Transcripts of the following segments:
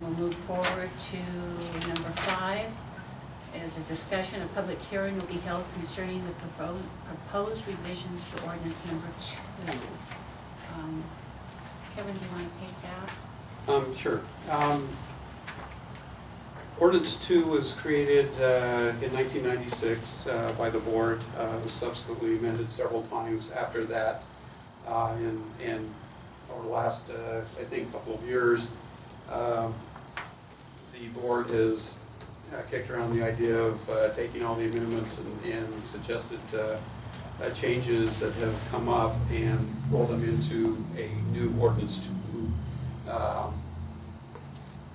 We'll move forward to number 5. As a discussion, a public hearing will be held concerning the proposed revisions to ordinance number 2. Kevin, do you want to take that? Sure. Ordinance 2 was created in 1996 by the board. It was subsequently amended several times after that. And over the last, I think, couple of years, the board has kicked around the idea of taking all the amendments and suggested changes that have come up and roll them into a new ordinance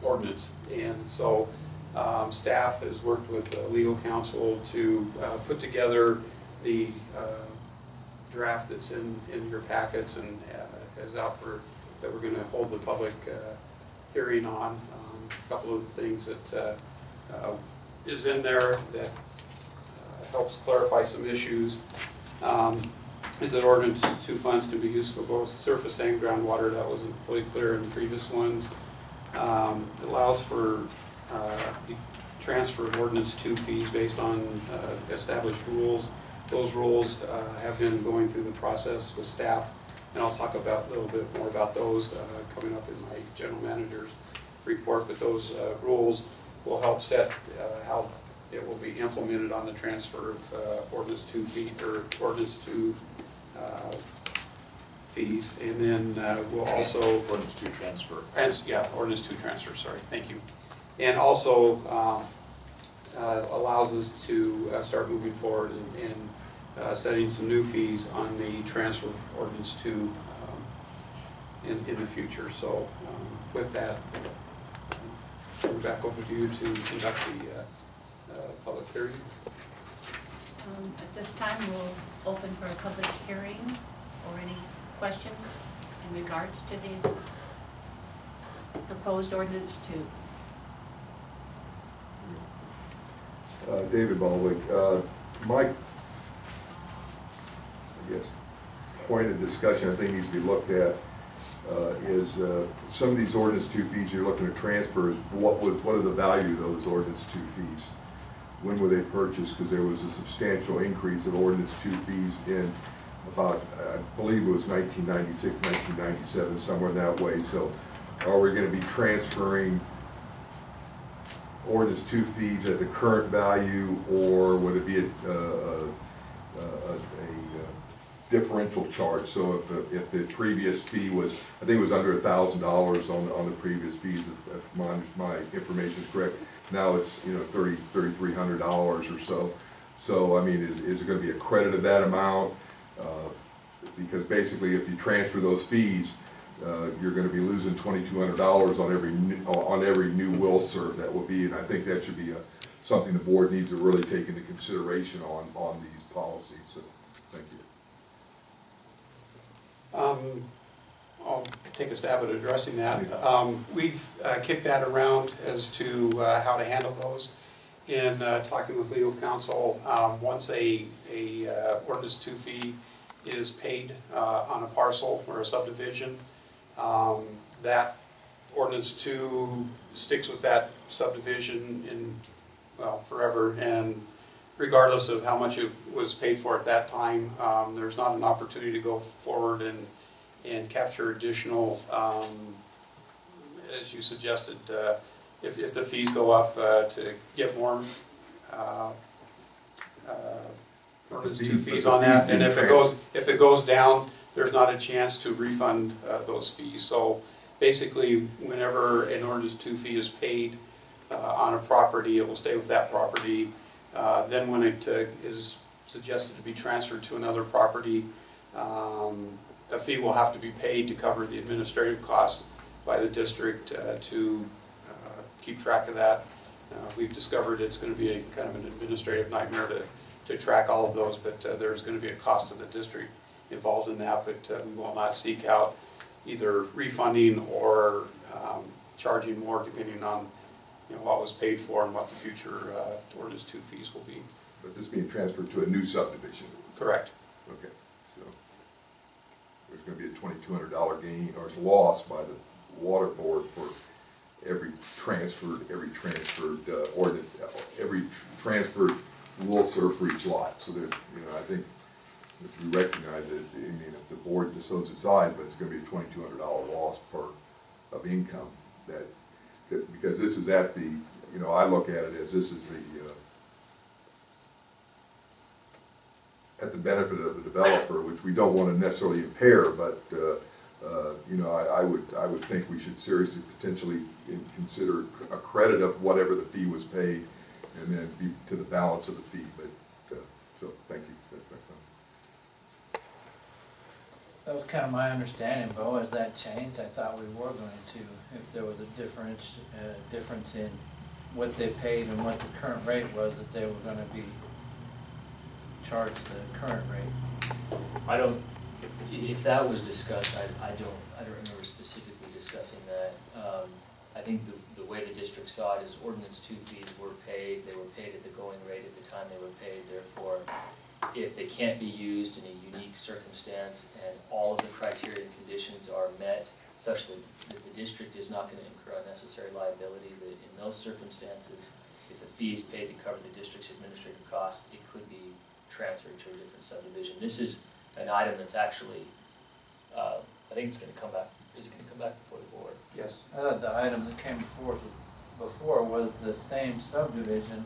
ordinance. And so staff has worked with legal counsel to put together the draft that's in your packets and is out for that we're going to hold the public hearing on. A couple of the things that is in there that helps clarify some issues is that ordinance 2 funds can be used for both surface and groundwater. That wasn't fully clear in previous ones. It allows for transfer of ordinance 2 fees based on established rules. Those rules have been going through the process with staff, and I'll talk about a little bit more about those coming up in my general manager's report. But those rules will help set how it will be implemented on the transfer of ordinance 2 fees or ordinance 2 fees, and then we'll also ordinance 2 transfer. Yeah, ordinance 2 transfer. Sorry, thank you. And also allows us to start moving forward and setting some new fees on the transfer of ordinance 2 in the future. So with that, I'll back over to you to conduct the public hearing. At this time, we'll open for a public hearing or any questions in regards to the proposed ordinance 2. David Baldwin. My, I guess, point of discussion I think needs to be looked at is some of these ordinance 2 fees you're looking to transfer. Is what are the value of those ordinance 2 fees? When were they purchased? Because there was a substantial increase of ordinance 2 fees in about, I believe it was 1996, 1997, somewhere in that way. So are we going to be transferring ordinance 2 fees at the current value, or would it be a differential charge? So if the previous fee was, I think it was under $1,000 on the previous fees, if my information is correct. Now it's $3,300 or so. So I mean, is it going to be a credit of that amount? Because basically, if you transfer those fees, you're going to be losing $2,200 on every new will serve that will be, and I think that should be something the board needs to really take into consideration on these policies. So, thank you. I'll take a stab at addressing that. We've kicked that around as to how to handle those. In talking with legal counsel, once a ordinance 2 fee is paid on a parcel or a subdivision, that ordinance 2 sticks with that subdivision in, well, forever, and regardless of how much it was paid for at that time, there's not an opportunity to go forward and capture additional, as you suggested, if the fees go up to get more ordinance 2 fees on that, and if it goes down, there's not a chance to refund those fees. So basically, whenever an ordinance 2 fee is paid on a property, it will stay with that property. Then when it is suggested to be transferred to another property, a fee will have to be paid to cover the administrative costs by the district to keep track of that. We've discovered it's going to be a kind of an administrative nightmare to track all of those, but there's going to be a cost to the district involved in that, but we will not seek out either refunding or charging more, depending on what was paid for and what the future ordinance 2 fees will be. But this being transferred to a new subdivision? Correct. Okay, so there's going to be a $2,200 gain or loss by the water board for every transferred ordinance, every transferred will serve for each lot. So that, I think if we recognize that, if the board decides its size, but it's gonna be a $2,200 loss of income, because this is at the, I look at it as this is at the benefit of the developer, which we don't want to necessarily impair, but I would think we should seriously potentially consider a credit of whatever the fee was paid, and then be to the balance of the fee. But so thank you. That was kind of my understanding, Bo. Has that changed? I thought we were going to, if there was a difference in what they paid and what the current rate was, that they were going to be charged the current rate. I don't, if that was discussed, I don't remember specifically discussing that. I think the way the district saw it is Ordinance 2 fees were paid. They were paid at the going rate at the time they were paid. Therefore, if they can't be used in a unique circumstance and all of the criteria and conditions are met such that the district is not going to incur unnecessary liability, that in those circumstances, if the fee is paid to cover the district's administrative costs, it could be transferred to a different subdivision. This is an item that's actually, I think it's going to come back. Is it going to come back before the board? Yes. I thought the item that came before was the same subdivision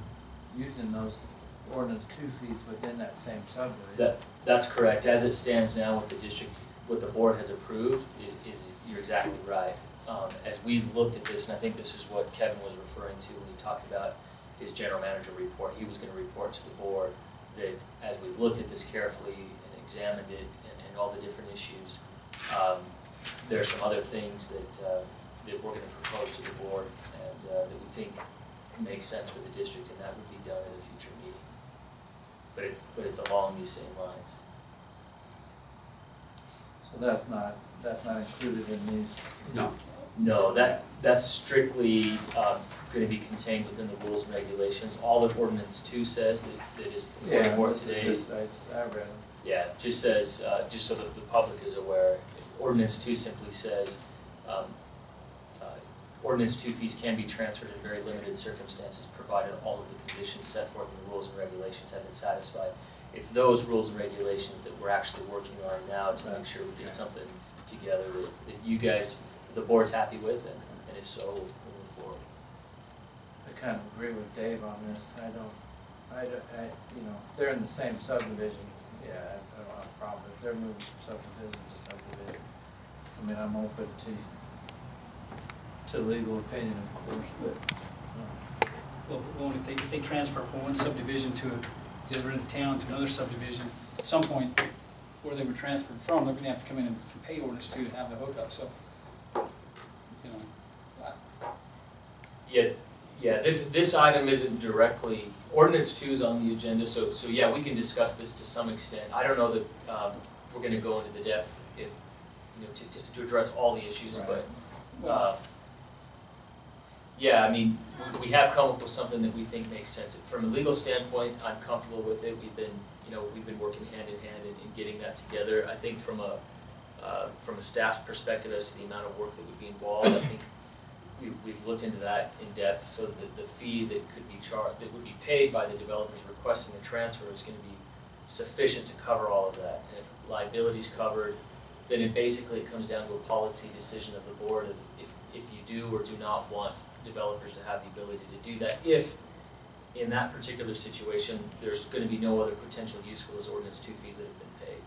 using those ordinance 2 fees within that same subdivision. That's correct. As it stands now with the district, what the board has approved is you're exactly right. As we've looked at this, and I think this is what Kevin was referring to when he talked about his general manager report, he was going to report to the board that as we've looked at this carefully and examined it and all the different issues, there are some other things that we're going to propose to the board and that we think makes sense for the district, and that would be done at a future meeting. But it's along these same lines. So that's not included in these. No. No, that's strictly going to be contained within the rules and regulations. All of Ordinance 2 says that is before the board today. I read them. Yeah, just says, just so that the public is aware, Ordinance 2 simply says, Ordinance 2 fees can be transferred in very limited circumstances, provided all of the conditions set forth in the rules and regulations have been satisfied. It's those rules and regulations that we're actually working on now to make sure we get something together that you guys, the board's happy with, and if so, we'll move forward. I kind of agree with Dave on this. If they're in the same subdivision, yeah, I don't have a problem. If they're moving from subdivision to subdivision, I mean, I'm open to legal opinion, of course, but. Well, if they transfer from one subdivision to the other end of town to another subdivision, at some point, where they were transferred from, they're gonna have to come in and pay Ordinance 2 to have the hookup, so, Yeah, this item isn't directly, Ordinance 2 is on the agenda, so yeah, we can discuss this to some extent. I don't know that we're going to go into the depth if, to address all the issues, Right. but yeah, I mean, we have come up with something that we think makes sense. From a legal standpoint, I'm comfortable with it. We've been working hand in hand in getting that together. I think from a staff's perspective as to the amount of work that would be involved, I think we've looked into that in depth, so that the fee that could be charged, that would be paid by the developers requesting the transfer, is going to be sufficient to cover all of that. And if liability is covered, then it basically comes down to a policy decision of the board of if you do or do not want developers to have the ability to do that. If in that particular situation there's going to be no other potential use for those Ordinance 2 fees that have been paid.